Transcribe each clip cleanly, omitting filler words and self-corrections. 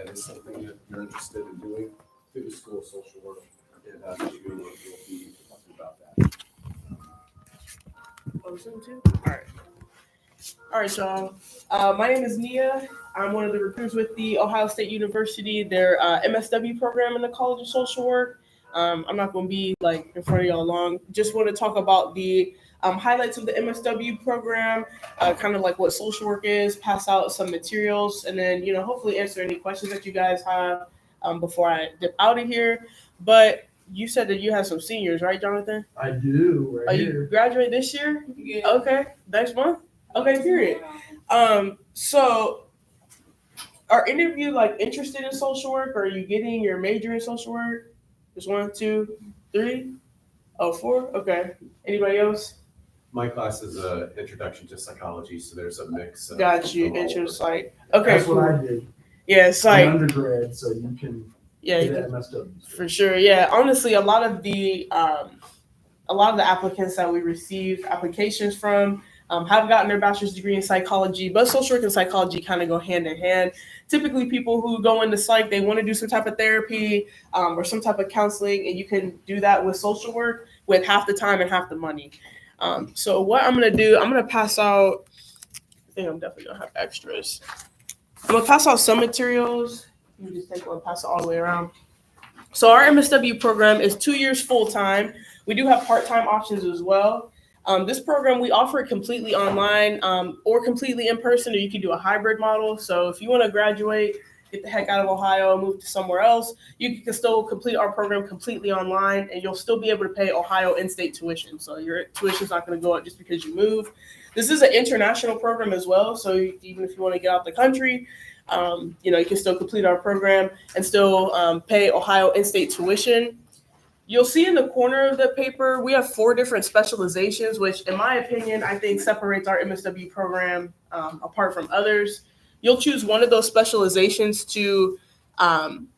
that is something that you're interested in doing through the School of Social Work, and you'll be talking about that. All right, y'all. My name is Nia. I'm one of the recruits with the Ohio State University, their MSW program in the College of Social Work. I'm not going to be like in front of y'all long. Just want to talk about the highlights of the MSW program, kind of like what social work is, pass out some materials, and then, hopefully answer any questions that you guys have before I dip out of here. But you said that you have some seniors, right, Jonathan? I do, right here. You graduate this year? Yeah. Okay, next month? Okay, period. So are any of you like interested in social work, or are you getting your major in social work? Just 1, 2, 3? Oh, 4? Okay. Anybody else? My class is an introduction to psychology, so there's a mix. Got you. from all Intro over. psych. Okay, That's cool. what I did. Yeah, I'm psych. undergrad, so you can Yeah, get that MSW. for sure. Yeah, honestly, a lot of the applicants that we receive applications from have gotten their bachelor's degree in psychology, but social work and psychology kind of go hand in hand. Typically, people who go into psych, they want to do some type of therapy or some type of counseling, and you can do that with social work with half the time and half the money. So what I'm going to do, I'm going to pass out, I think I'm definitely going to have extras. I'm going to pass out some materials. You just take one, pass it all the way around. So our MSW program is 2 years full-time. We do have part-time options as well. This program, we offer it completely online or completely in person, or you can do a hybrid model. So if you want to graduate, get the heck out of Ohio, move to somewhere else, you can still complete our program completely online, and you'll still be able to pay Ohio in-state tuition. So your tuition is not going to go up just because you move. This is an international program as well. So even if you want to get out the country, you can still complete our program and still pay Ohio in-state tuition. You'll see in the corner of the paper, we have 4 different specializations, which in my opinion, I think separates our MSW program apart from others. You'll choose one of those specializations to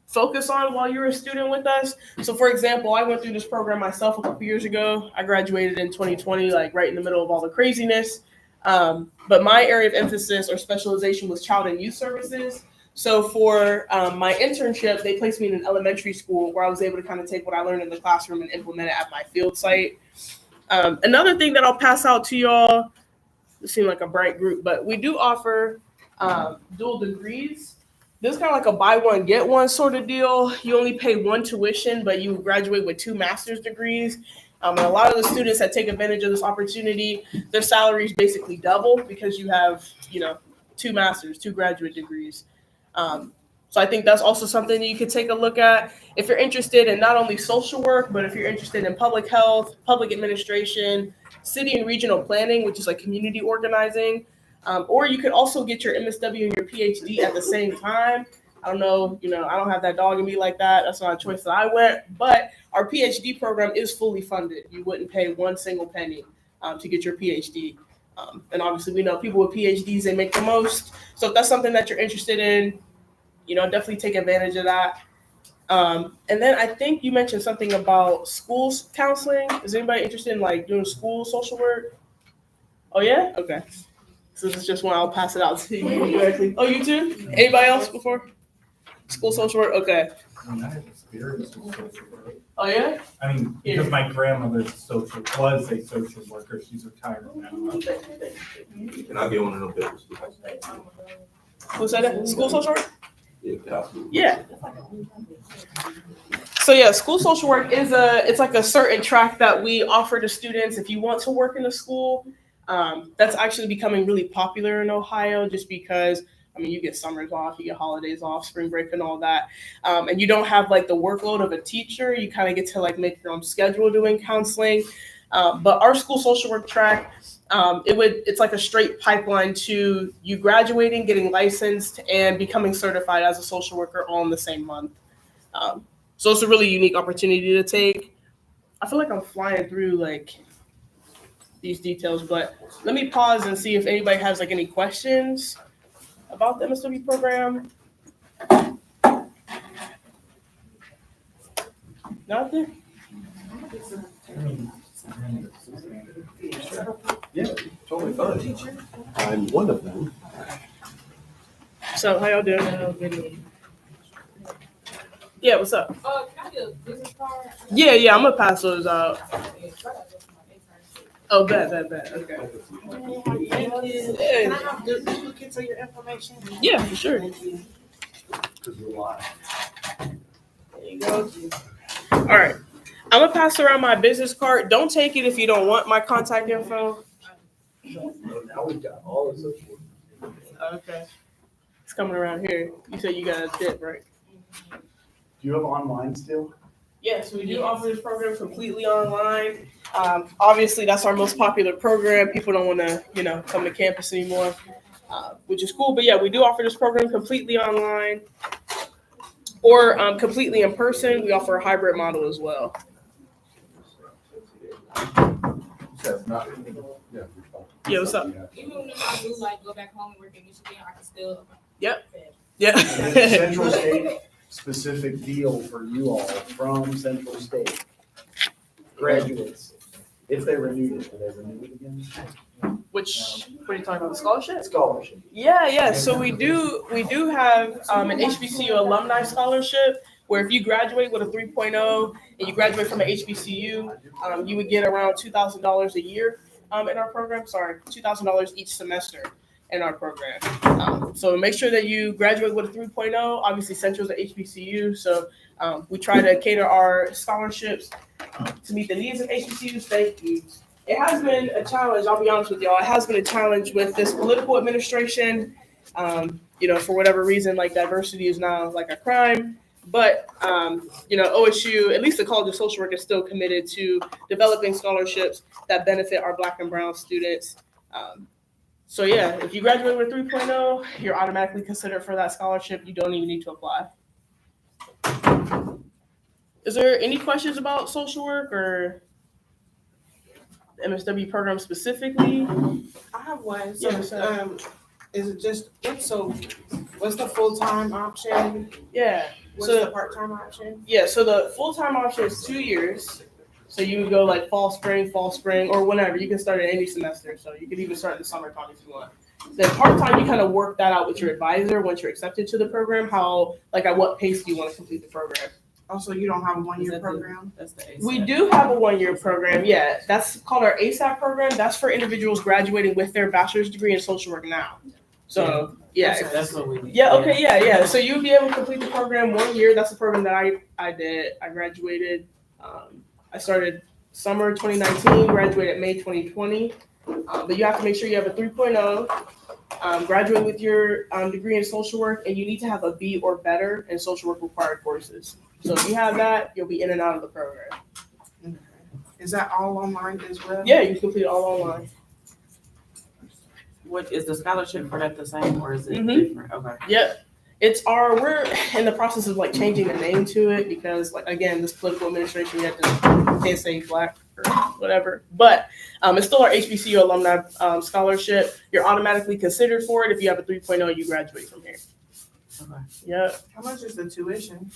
focus on while you're a student with us. So for example, I went through this program myself a couple years ago. I graduated in 2020, like right in the middle of all the craziness. But my area of emphasis or specialization was child and youth services. So for my internship, they placed me in an elementary school where I was able to kind of take what I learned in the classroom and implement it at my field site. Another thing that I'll pass out to y'all, it seemed like a bright group, but we do offer dual degrees. This is kind of like a buy one, get one sort of deal. You only pay 1 tuition, but you graduate with 2 master's degrees. And a lot of the students that take advantage of this opportunity, their salaries basically double because you have, 2 masters, 2 graduate degrees. So I think that's also something you could take a look at if you're interested in not only social work, but if you're interested in public health, public administration, city and regional planning, which is like community organizing. Or you could also get your MSW and your PhD at the same time. I don't know, I don't have that dog in me like that. That's not a choice that I went. But our PhD program is fully funded. You wouldn't pay 1 single penny to get your PhD. And obviously we know people with PhDs, they make the most. So if that's something that you're interested in, definitely take advantage of that. And then I think you mentioned something about schools counseling. Is anybody interested in like doing school social work? Oh yeah? Okay. So this is just one, I'll pass it out to you directly. Oh, you too? Anybody else before? School social work? Okay. I have experience with social work. Oh yeah? Because my grandmother was a social worker. She's retired now. And I be on no business. Who said that? School social work? Yeah. Yeah. So yeah, school social work it's like a certain track that we offer to students if you want to work in a school. That's actually becoming really popular in Ohio just because, you get summers off, you get holidays off, spring break and all that. And you don't have like the workload of a teacher. You kind of get to like make your own schedule doing counseling. But our school social work track, it's like a straight pipeline to you graduating, getting licensed, and becoming certified as a social worker all in the same month. So it's a really unique opportunity to take. I feel like I'm flying through like these details, but let me pause and see if anybody has like any questions about the MSW program. Nothing? Yeah, totally fine. I'm one of them. So how y'all doing? Yeah, what's up? Can I get a business card? Yeah, I'm gonna pass those out. Oh, bet. Okay. Can I have the duplicates of your information? Yeah, for sure. Because we're live. There you go. All right. I'm gonna pass around my business card. Don't take it if you don't want my contact info. So now we've got all the social. Okay. It's coming around here. You said you guys did, right? Do you have online still? Yes, we do offer this program completely online. Obviously, that's our most popular program. People don't want to, come to campus anymore, which is cool. But yeah, we do offer this program completely online or completely in person. We offer a hybrid model as well. Yeah, what's up? Even if I do like go back home and work in Michigan, I can still. Yeah. And it's a Central State specific deal for you all from Central State. Graduates, if they renewed it, do they renew it again? What are you talking about? The scholarship? Scholarship. Yeah. So we do have an HBCU alumni scholarship where if you graduate with a 3.0 and you graduate from an HBCU, you would get around $2,000 a year in our program. Sorry, $2,000 each semester in our program. So make sure that you graduate with a 3.0. Obviously, Central's an HBCU, so we try to cater our scholarships to meet the needs of HBCUs. Thank you. It has been a challenge, I'll be honest with y'all. It has been a challenge with this political administration. For whatever reason, like diversity is now like a crime. But, OSU, at least the College of Social Work, is still committed to developing scholarships that benefit our Black and Brown students. So yeah, if you graduate with 3.0, you're automatically considered for that scholarship. You don't even need to apply. Is there any questions about social work or the MSW program specifically? I have one. So, Yeah, is it just, what's the full-time option? Yeah. What's the part-time option? Yeah, so the full-time option is 2 years. So you would go like fall, spring, or whenever. You can start at any semester. So you could even start in the summertime if you want. Then part-time, you kind of work that out with your advisor once you're accepted to the program, at what pace do you want to complete the program. Also, you don't have a one-year program? That's the ASAP. We do have a 1-year program, yeah. That's called our ASAP program. That's for individuals graduating with their bachelor's degree in social work now. So, yeah. That's what we need. Yeah, okay, yeah. So you'll be able to complete the program 1 year. That's the program that I did. I graduated. I started summer 2019, graduated May 2020. But you have to make sure you have a 3.0, graduate with your degree in social work, and you need to have a B or better in social work required courses. So if you have that, you'll be in and out of the program. Okay. Is that all online as well? Yeah, you can complete it all online. What is the scholarship for that the same or is it Mhm. different? Okay. Yep. We're in the process of changing the name to it because again, this political administration, can't say Black or whatever, but it's still our HBCU alumni scholarship. You're automatically considered for it. If you have a 3.0, you graduate from here. Okay. Yep. How much is the tuition?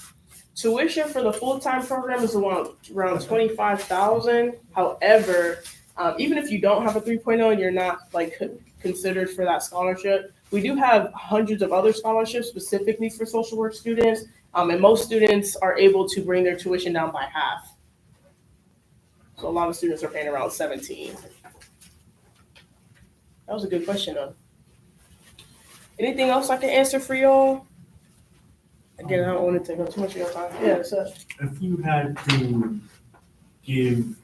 Tuition for the full-time program is around $25,000. However, even if you don't have a 3.0 and you're not considered for that scholarship, we do have hundreds of other scholarships specifically for social work students, and most students are able to bring their tuition down by half. So a lot of students are paying around $17,000. That was a good question, though. Anything else I can answer for y'all? Again, I don't want to take up too much of your time. Yeah, so. If you had to give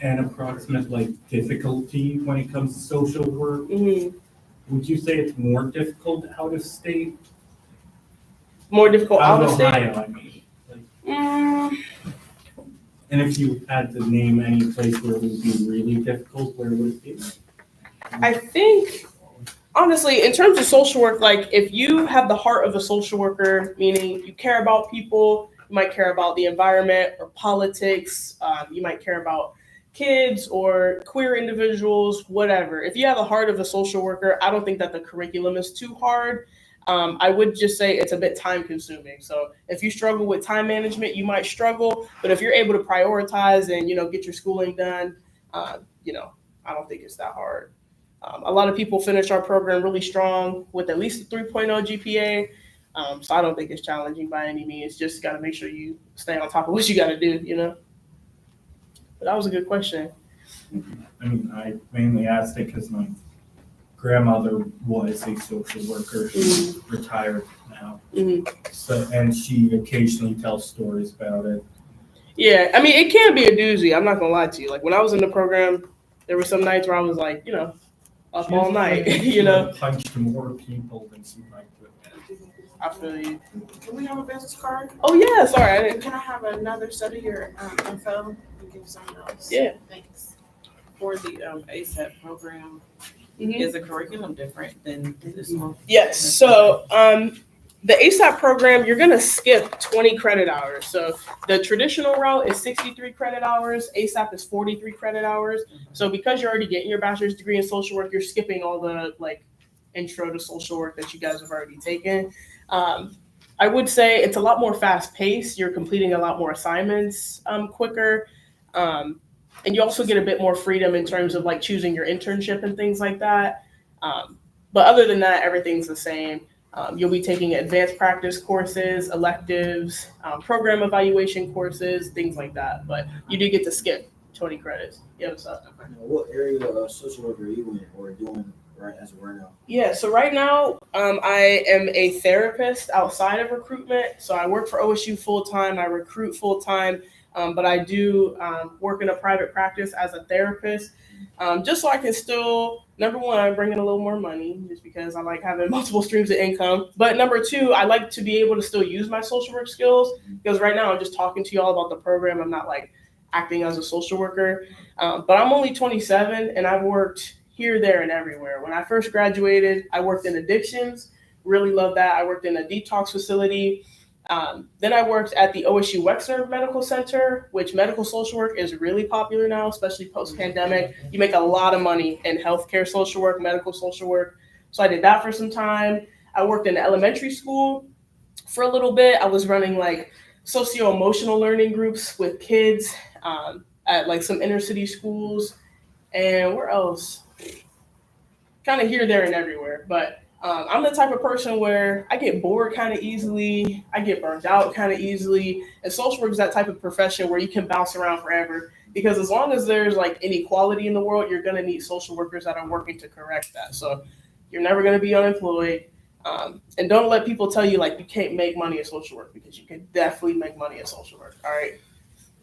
an approximate difficulty when it comes to social work, would you say it's more difficult out of state? More difficult out of state? Ohio, I mean. And if you had to name any place where it would be really difficult, where would it be? I think, honestly, in terms of social work, if you have the heart of a social worker, meaning you care about people, you might care about the environment or politics, you might care about kids or queer individuals, whatever. If you have the heart of a social worker, I don't think that the curriculum is too hard. I would just say it's a bit time consuming. So if you struggle with time management, you might struggle. But if you're able to prioritize and, get your schooling done, I don't think it's that hard. A lot of people finish our program really strong with at least a 3.0 GPA. So I don't think it's challenging by any means. Just got to make sure you stay on top of what you got to do, you know? But that was a good question. I mean, I mainly asked it because my grandmother was a social worker. She's retired now. So, and she occasionally tells stories about it. Yeah, I mean, it can be a doozy. I'm not going to lie to you. Like, when I was in the program, there were some nights where I was like, you know, up all night, you know? Punched more people than she liked to admit. I feel you. Can we have a business card? Oh, yeah, sorry. I didn't. Can I have another set of your info and give someone else? Yeah. Thanks. For the ASAP program, Mhm. is the curriculum different than this one? Yes. So the ASAP program, you're going to skip 20 credit hours. So the traditional route is 63 credit hours. ASAP is 43 credit hours. So because you're already getting your bachelor's degree in social work, you're skipping all the like intro to social work that you guys have already taken. I would say it's a lot more fast paced. You're completing a lot more assignments quicker. And you also get a bit more freedom in terms of like choosing your internship and things like that. But other than that, everything's the same. You'll be taking advanced practice courses, electives, program evaluation courses, things like that. But you do get to skip 20 credits. Yeah, what's up? What area of social work are you in or doing right as of right now? Yeah, so right now I am a therapist outside of recruitment. So I work for OSU full-time. I recruit full-time. But I do work in a private practice as a therapist, just so I can still, number one, bring in a little more money, just because I like having multiple streams of income. But number two, I like to be able to still use my social work skills, because right now I'm just talking to you all about the program. I'm not like acting as a social worker. But I'm only 27, and I've worked here, there, and everywhere. When I first graduated, I worked in addictions. Really loved that. I worked in a detox facility. Then I worked at the OSU Wexner Medical Center, which medical social work is really popular now, especially post-pandemic. You make a lot of money in healthcare social work, medical social work. So I did that for some time. I worked in elementary school for a little bit. I was running like socio-emotional learning groups with kids at like some inner city schools. And where else? Kind of here, there, and everywhere. But I'm the type of person where I get bored kind of easily. I get burnt out kind of easily. And social work is that type of profession where you can bounce around forever. Because as long as there's like inequality in the world, you're going to need social workers that are working to correct that. So you're never going to be unemployed. And don't let people tell you like you can't make money at social work, because you can definitely make money at social work. All right.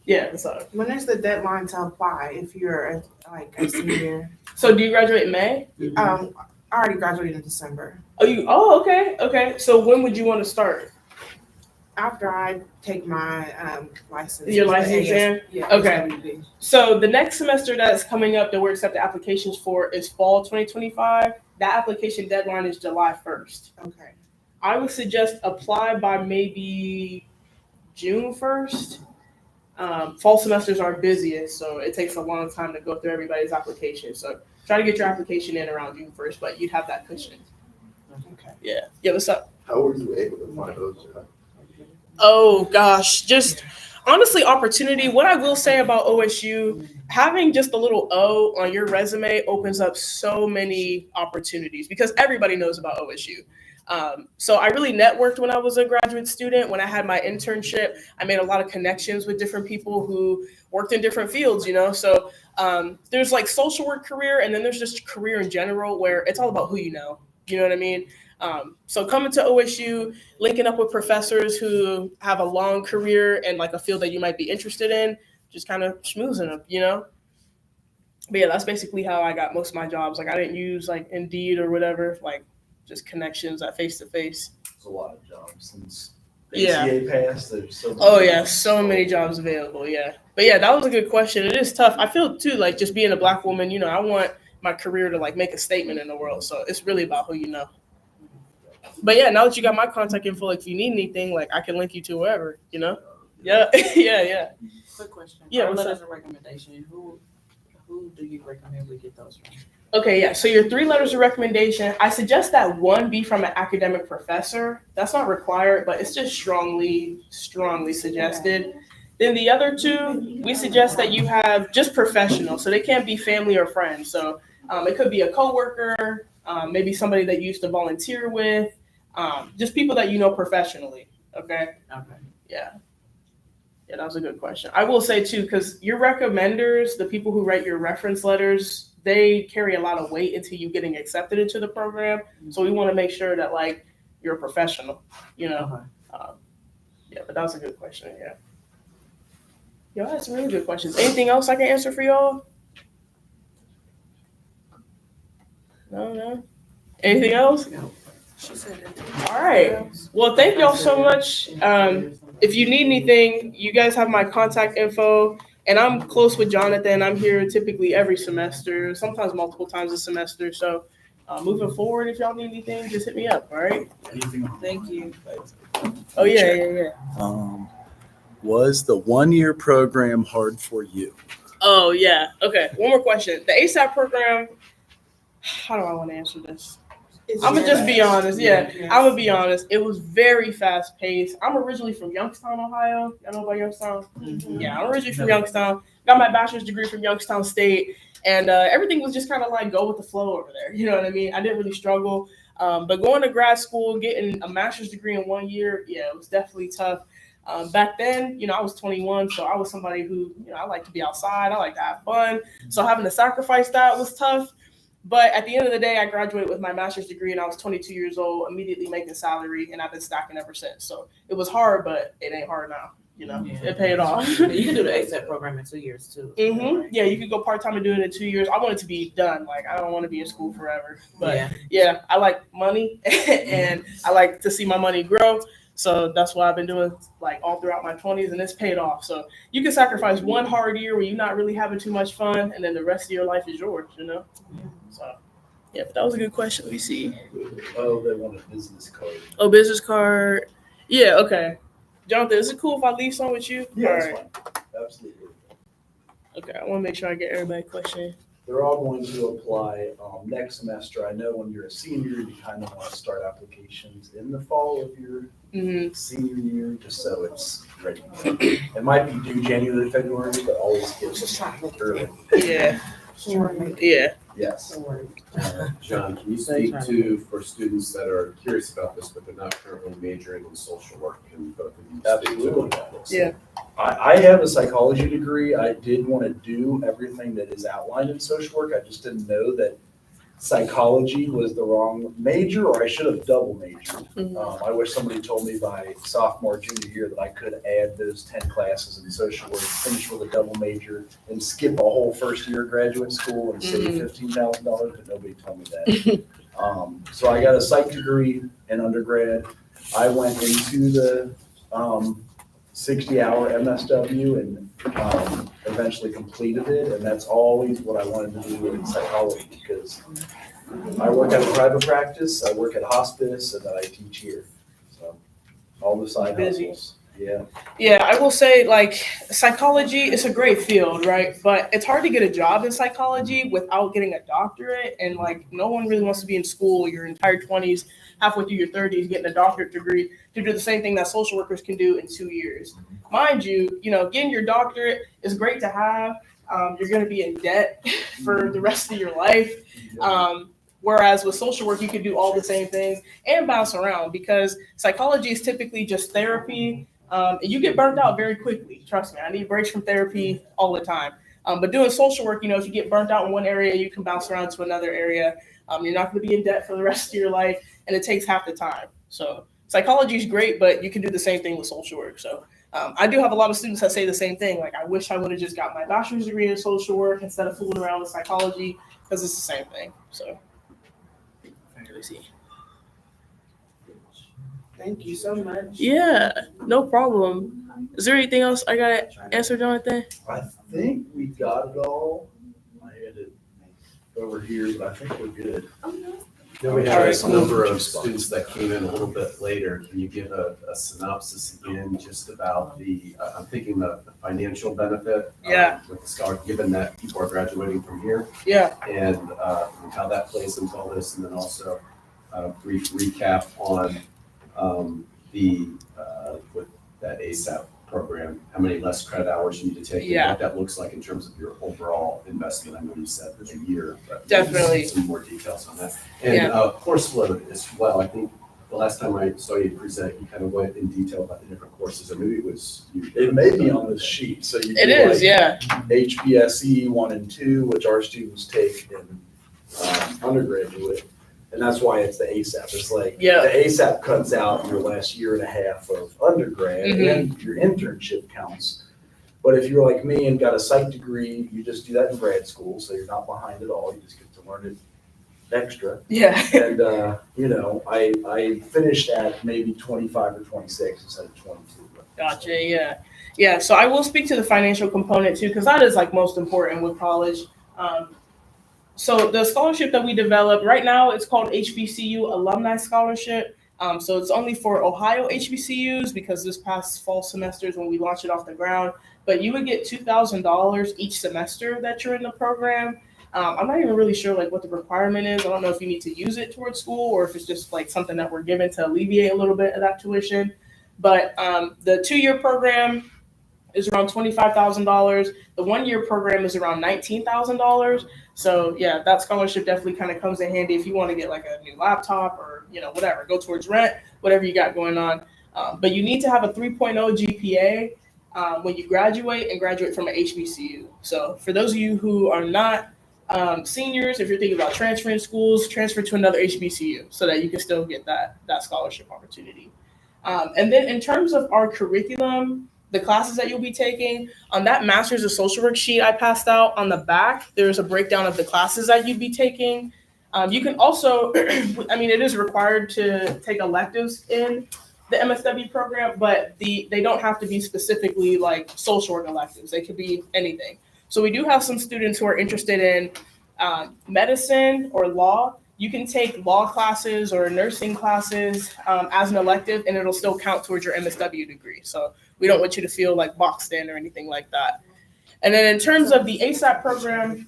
Yeah. So When is the deadline to apply if you're like a senior? do you graduate in May? I already graduated in December. Oh, okay. Okay. So when would you want to start? After I take my license. Your license exam? Yeah. Okay. SWB. So the next semester that's coming up that we're accepting applications for is fall 2025. That application deadline is July 1st. Okay. I would suggest apply by maybe June 1st. Fall semesters are busiest, so it takes a long time to go through everybody's application. So try to get your application in around June 1st, but you'd have that cushion. Okay. Yeah. Yeah, what's up? How were you able to find those jobs? Oh gosh, just honestly opportunity. What I will say about OSU, having just a little O on your resume opens up so many opportunities, because everybody knows about OSU. So I really networked when I was a graduate student. When I had my internship, I made a lot of connections with different people who worked in different fields, you know? So there's like social work career, and then there's just career in general where it's all about who you know. You know what I mean? So coming to OSU, linking up with professors who have a long career and like a field that you might be interested in, just kind of schmoozing them, you know? But yeah, that's basically how I got most of my jobs. Like I didn't use like Indeed or whatever, like just connections at face-to-face. There's a lot of jobs since Yeah. ACA passed. There's so many Oh yeah, jobs. so many jobs available. Yeah, but yeah, that was a good question. It is tough. I feel too like just being a Black woman. You know, I want my career to like make a statement in the world. So it's really about who you know. But yeah, now that you got my contact info, like if you need anything, like I can link you to whoever. You know. Yeah, yeah. Quick question. Yeah, Our what's letters of recommendation, who do you recommend we get those from? Okay, yeah. So your 3 letters of recommendation, I suggest that one be from an academic professor. That's not required, but it's just strongly suggested. Then the other 2, we suggest that you have just professional. So they can't be family or friends. So it could be a coworker, maybe somebody that you used to volunteer with, Just people that you know professionally. Okay. Okay. Yeah. Yeah, that was a good question. I will say too, because your recommenders, the people who write your reference letters, they carry a lot of weight into you getting accepted into the program. So we want to make sure that like you're a professional, you know. Okay. Yeah, but that was a good question. Yeah. Y'all had some really good questions. Anything else I can answer for y'all? No. Anything else? She said that. All right. Well, thank y'all so much. If you need anything, you guys have my contact info. And I'm close with Jonathan. I'm here typically every semester, sometimes multiple times a semester. So moving forward, if y'all need anything, just hit me up. All right. Anything on Thank you. Oh, yeah. Was the 1-year program hard for you? Oh, yeah. Okay. One more question. The ASAP program, how do I want to answer this? I'm gonna just be honest. Yeah, I'm gonna be honest. It was very fast paced. I'm originally from Youngstown, Ohio. Y'all know about Youngstown? Mm-hmm. Yeah, I'm originally from Youngstown. Got my bachelor's degree from Youngstown State, and everything was just kind of like go with the flow over there. You know what I mean? I didn't really struggle. But going to grad school, getting a master's degree in 1 year, yeah, it was definitely tough. Back then, I was 21, so I was somebody who, I like to be outside. I like to have fun. So having to sacrifice that was tough. But at the end of the day, I graduated with my master's degree and I was 22 years old, immediately making salary, and I've been stacking ever since. So it was hard, but it ain't hard now. It paid off. You can do the ASAP program in 2 years too. Mm-hmm. Yeah, you could go part-time and do it in 2 years. I want it to be done. Like, I don't want to be in school forever. But yeah, I like money and I like to see my money grow. So that's what I've been doing like all throughout my 20s, and it's paid off. So you can sacrifice one hard year where you're not really having too much fun, and then the rest of your life is yours, So yeah, but that was a good question. Let me see. Oh, they want a business card. Oh, business card. Yeah, okay. Jonathan, is it cool if I leave some with you? Yeah, All that's right. fine. Absolutely. Okay, I want to make sure I get everybody a question. They're all going to apply next semester. I know when you're a senior, you kind of want to start applications in the fall of your senior year, just so it's ready. It might be due January, February, but always give them early. Yeah. Yeah. Yes. John, can you speak to, for students that are curious about this, but they're not currently majoring in social work, and both of you speak to what that looks like? Yeah. I have a psychology degree. I did want to do everything that is outlined in social work. I just didn't know that psychology was the wrong major, or I should have double majored. I wish somebody told me by sophomore, junior year that I could add those 10 classes in social work, finish with a double major, and skip a whole first year of graduate school and save $15,000, but nobody told me that. So I got a psych degree in undergrad. I went into the 60-hour MSW and eventually completed it, and that's always what I wanted to do in psychology, because I work at a private practice, I work at hospice, and then I teach here. So all the side hustles. Yeah. Yeah, I will say, like, psychology is a great field, right? But it's hard to get a job in psychology without getting a doctorate. And, like, no one really wants to be in school your entire 20s, halfway through your 30s, getting a doctorate degree to do the same thing that social workers can do in 2 years. Mind you, getting your doctorate is great to have. You're going to be in debt for the rest of your life. Whereas with social work, you can do all the same things and bounce around, because psychology is typically just therapy. And you get burnt out very quickly. Trust me, I need breaks from therapy all the time. But doing social work, if you get burnt out in one area, you can bounce around to another area. You're not going to be in debt for the rest of your life, and it takes half the time. So psychology is great, but you can do the same thing with social work. So I do have a lot of students that say the same thing. Like, I wish I would have just got my bachelor's degree in social work instead of fooling around with psychology, because it's the same thing. So let me see. Thank you so much. Yeah, no problem. Is there anything else I got to answer, Jonathan? I think we got it all. I had it over here, but I think we're good. Then we have a number of students that came in a little bit later. Can you give a synopsis again, just about I'm thinking the financial benefit with the scholarship, given that people are graduating from here? Yeah. And how that plays into all this, and then also a brief recap on with that ASAP program, how many less credit hours you need to take, and what that looks like in terms of your overall investment. I know you said a year, but definitely some more details on that. And course load as well. I think the last time I saw you present, you kind of went in detail about the different courses, or maybe it was you. It may be on this sheet, so you It do is, like yeah. HBSE 1 and 2, which our students take in undergraduate, and that's why it's the ASAP. It's like, Yeah. the ASAP cuts out your last year and a half of undergrad, Mhm. and your internship counts. But if you're like me and got a psych degree, you just do that in grad school, so you're not behind at all, you just get to learn it extra. Yeah. And, I finished at maybe 25 or 26 instead of 22. Gotcha. Yeah. Yeah. So I will speak to the financial component too, because that is like most important with college. So the scholarship that we developed right now, it's called HBCU Alumni Scholarship. So it's only for Ohio HBCUs because this past fall semester is when we launched it off the ground. But you would get $2,000 each semester that you're in the program. I'm not even really sure like what the requirement is. I don't know if you need to use it towards school or if it's just like something that we're given to alleviate a little bit of that tuition. But the 2-year program is around $25,000. The 1-year program is around $19,000. So yeah, that scholarship definitely kind of comes in handy if you want to get like a new laptop or whatever, go towards rent, whatever you got going on. But you need to have a 3.0 GPA when you graduate and graduate from an HBCU. So for those of you who are not seniors, if you're thinking about transferring schools, transfer to another HBCU so that you can still get that scholarship opportunity. And then in terms of our curriculum, the classes that you'll be taking, on that Master's of Social Work sheet I passed out on the back, there's a breakdown of the classes that you'd be taking. You can also, it is required to take electives in the MSW program, but they don't have to be specifically like social work electives. They could be anything. So we do have some students who are interested in medicine or law. You can take law classes or nursing classes as an elective, and it'll still count towards your MSW degree. So we don't want you to feel like boxed in or anything like that. And then in terms of the ASAP program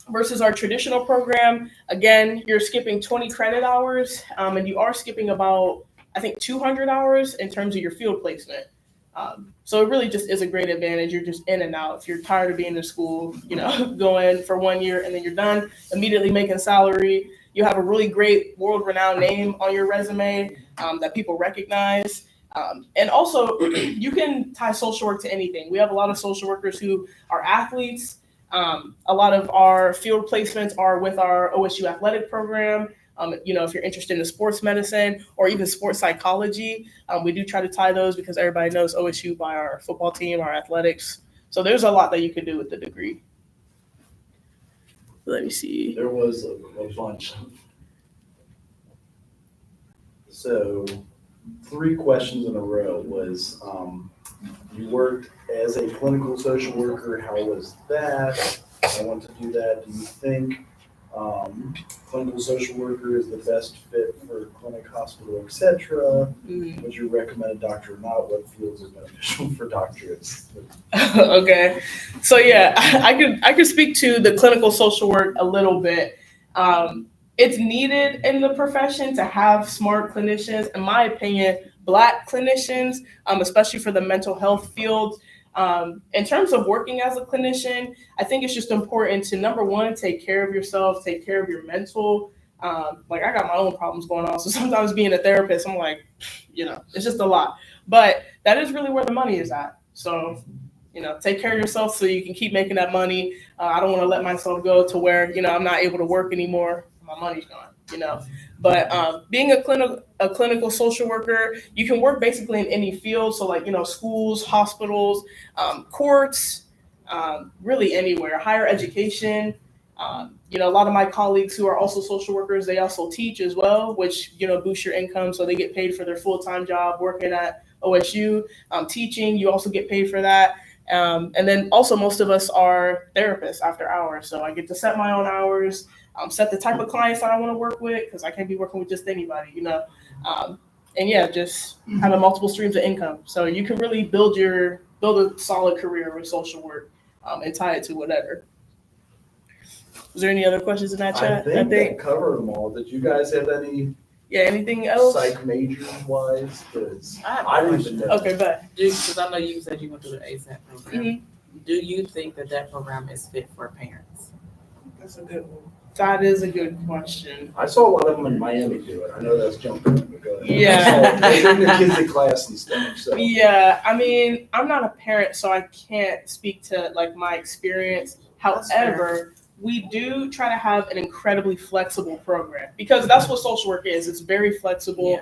versus our traditional program, again, you're skipping 20 credit hours, and you are skipping about, I think, 200 hours in terms of your field placement. So it really just is a great advantage. You're just in and out. If you're tired of being in school, going for 1 year and then you're done, immediately making salary. You have a really great world-renowned name on your resume that people recognize. And also, you can tie social work to anything. We have a lot of social workers who are athletes. A lot of our field placements are with our OSU athletic program. If you're interested in sports medicine or even sports psychology, we do try to tie those because everybody knows OSU by our football team, our athletics. So there's a lot that you can do with the degree. Let me see. There was a bunch. So 3 questions in a row was, you worked as a clinical social worker. How was that? I want to do that. Do you think clinical social worker is the best fit for clinic, hospital, etc.? Was you recommend a doctor or not? What fields are beneficial for doctorates? Okay, so yeah, I could speak to the clinical social work a little bit. It's needed in the profession to have smart clinicians. In my opinion, Black clinicians, especially for the mental health field. In terms of working as a clinician, I think it's just important to, number one, take care of yourself, take care of your mental. I got my own problems going on. So sometimes being a therapist, I'm like, it's just a lot. But that is really where the money is at. So, take care of yourself so you can keep making that money. I don't want to let myself go to where, I'm not able to work anymore. My money's gone, But being a clinical social worker, you can work basically in any field. So schools, hospitals, courts, really anywhere, higher education. A lot of my colleagues who are also social workers, they also teach as well, which, boosts your income. So they get paid for their full-time job working at OSU. Teaching, you also get paid for that. And then also most of us are therapists after hours. So I get to set my own hours, set the type of clients that I want to work with, because I can't be working with just anybody, and yeah, just having multiple streams of income. So you can really build a solid career with social work and tie it to whatever. Is there any other questions in that chat? I think that covered them all. Did you guys have any anything else? psych majors wise? Because I have a I didn't question. even know. Okay, bet. Because I know you said you went through the ASAP program. Do you think that program is fit for parents? That's a good one. That is a good question. I saw a lot of them in Miami do it. I know that's jumping. But go ahead. Yeah. They bring the kids to class and stuff, so. Yeah, I mean, I'm not a parent, so I can't speak to like my experience. That's fair. However, we do try to have an incredibly flexible program because that's what social work is. It's very flexible.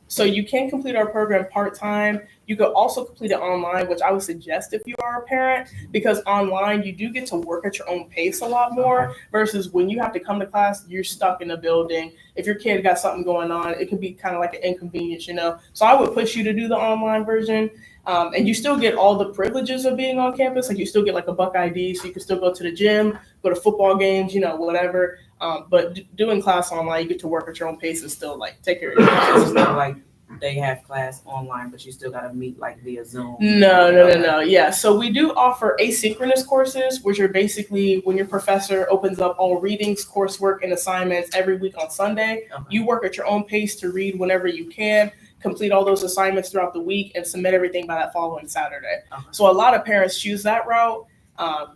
So you can complete our program part-time. You could also complete it online, which I would suggest if you are a parent, because online you do get to work at your own pace a lot more versus when you have to come to class, you're stuck in a building. If your kid got something going on, it could be kind of like an inconvenience, you know? So I would push you to do the online version. And you still get all the privileges of being on campus. Like you still get like a Buck ID, so you can still go to the gym, go to football games, you know, whatever. But doing class online, you get to work at your own pace and still like take care of your So it's kids. not like they have class online, but you still gotta meet like via Zoom. No. Yeah. So we do offer asynchronous courses, which are basically when your professor opens up all readings, coursework, and assignments every week on Sunday. Okay. You work at your own pace to read whenever you can, complete all those assignments throughout the week, and submit everything by that following Saturday. Okay. So a lot of parents choose that route.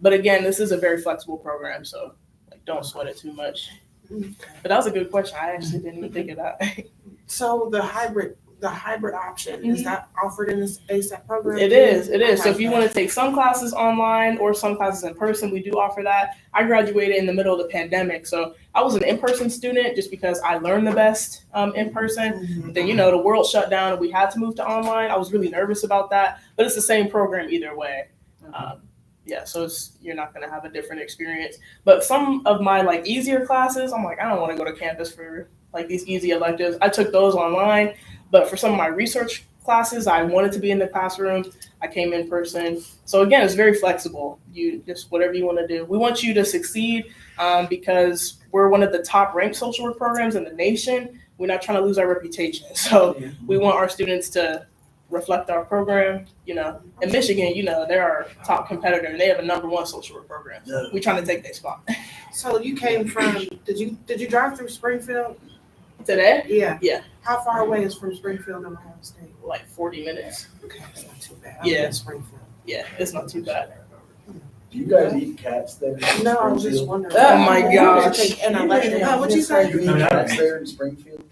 But again, this is a very flexible program, so like don't sweat it too much. But that was a good question. I actually didn't even think of that. So the hybrid option, is that offered in this ASAP program? It is. So if you Okay. want to take some classes online or some classes in person, we do offer that. I graduated in the middle of the pandemic, so I was an in-person student just because I learned the best in person. But then, you know, the world shut down and we had to move to online. I was really nervous about that, but it's the same program either way. So you're not going to have a different experience. But some of my like easier classes, I'm like, I don't want to go to campus for like these easy electives. I took those online. But for some of my research classes, I wanted to be in the classroom. I came in person. So again, it's very flexible. You just whatever you want to do. We want you to succeed because we're one of the top ranked social work programs in the nation. We're not trying to lose our reputation. So we want our students to reflect our program. You know, in Michigan, you know, they're our top competitor and they have a #1 social work program. We're trying to take their spot. So you came from, did you drive through Springfield? Today, Yeah. How far away is from Springfield and Ohio State? like 40 minutes. Okay, that's not too bad. Yeah. In Springfield. Yeah, it's not too bad. Do you guys eat cats there? in No, I was just Springfield? wondering. Oh my gosh. And I like that. What'd you say? Do you eat cats there in Springfield?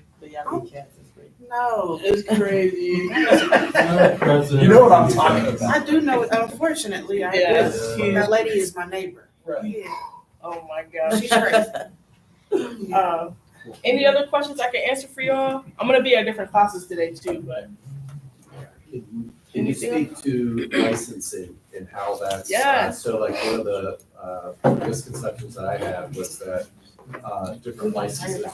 No. It's crazy. You know what I'm talking about. I do know it, unfortunately. I Yeah. do. That lady is my neighbor. Right. Yeah. Oh my gosh. She's crazy. Yeah. Any other questions I can answer for y'all? I'm gonna be at different classes today too, but Can you speak to licensing and how that's? Yeah. So like one of the misconceptions that I had was that different licenses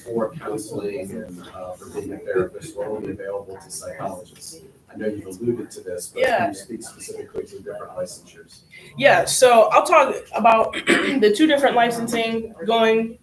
for counseling and for being a therapist were only available to psychologists. I know you've alluded to this, but Yeah. can you speak specifically to different licensures? yeah. So I'll talk about the two different licensing going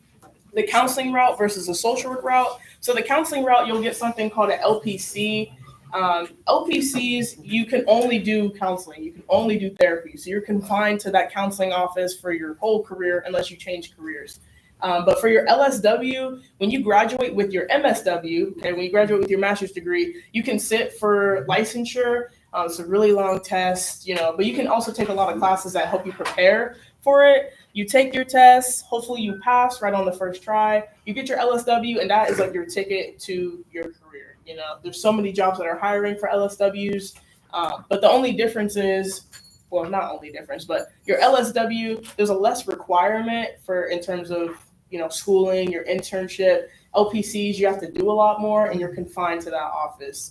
the counseling route versus the social work route. So the counseling route, you'll get something called an LPC. LPCs, you can only do counseling. You can only do therapy. So you're confined to that counseling office for your whole career unless you change careers. But for your LSW, when you graduate with your MSW, okay, when you graduate with your master's degree, you can sit for licensure. It's a really long test, you know, but you can also take a lot of classes that help you prepare for it. You take your tests, hopefully you pass right on the first try. You get your LSW, and that is like your ticket to your career. You know, there's so many jobs that are hiring for LSWs, but the only difference is, well, not only difference, but your LSW, there's a less requirement for in terms of, you know, schooling, your internship. LPCs, you have to do a lot more, and you're confined to that office.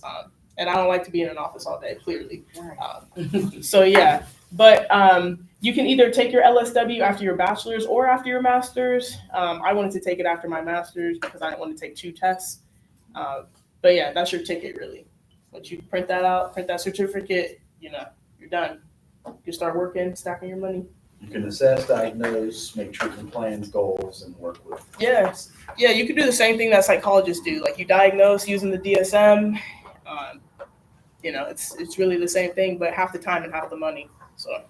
And I don't like to be in an office all day, clearly. So yeah, but you can either take your LSW after your bachelor's or after your master's. I wanted to take it after my master's because I didn't want to take 2 tests. But yeah, that's your ticket really. Once you print that out, print that certificate, you know, you're done. You start working, stacking your money. You can assess, diagnose, make treatment plans, goals, and work with. Yeah, you can do the same thing that psychologists do. Like you diagnose using the DSM. You know, it's really the same thing, but half the time and half the money. So,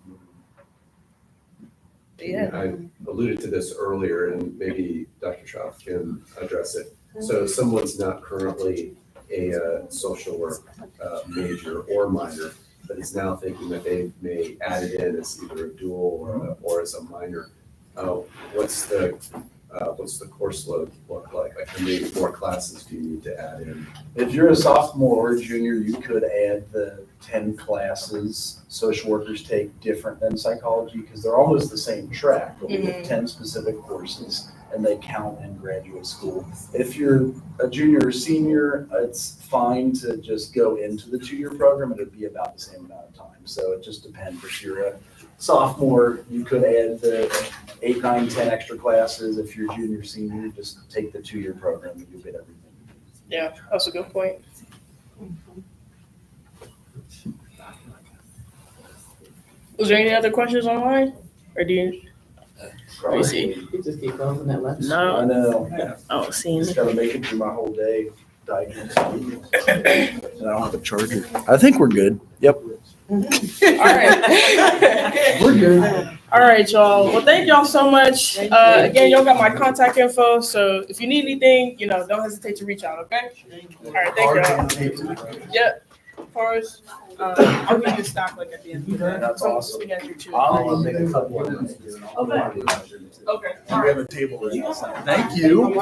yeah. I alluded to this earlier, and maybe Dr. Schaaf can address it. So if someone's not currently a social work major or minor, but is now thinking that they may add it in as either a dual or as a minor, what's the course load look like? Like, how many more classes do you need to add in? If you're a sophomore or junior, you could add the 10 classes social workers take different than psychology because they're almost the same track, but we have 10 specific courses and they count in graduate school. If you're a junior or senior, it's fine to just go into the 2-year program and it'd be about the same amount of time. So it just depends. If you're a sophomore, you could add the 8, 9, 10 extra classes. If you're junior, senior, just take the 2-year program and you'll get everything. Yeah, that's a good point. Was there any other questions online? Or do you? Let me see. You just keep closing that left. No, I know. I don't see Just any. gotta make it through my whole day diagnosing. And I don't have a charger. I think we're good. Yep. All right. We're good. All right, y'all. Well, thank y'all so much. Again, y'all got my contact info, so if you need anything, don't hesitate to reach out, okay? All right, thank y'all. Yep. Forrest, I'll give you a stock like at the end. That's awesome. We got you too. I'll make a couple of them. Okay. We have a table right outside. Thank you.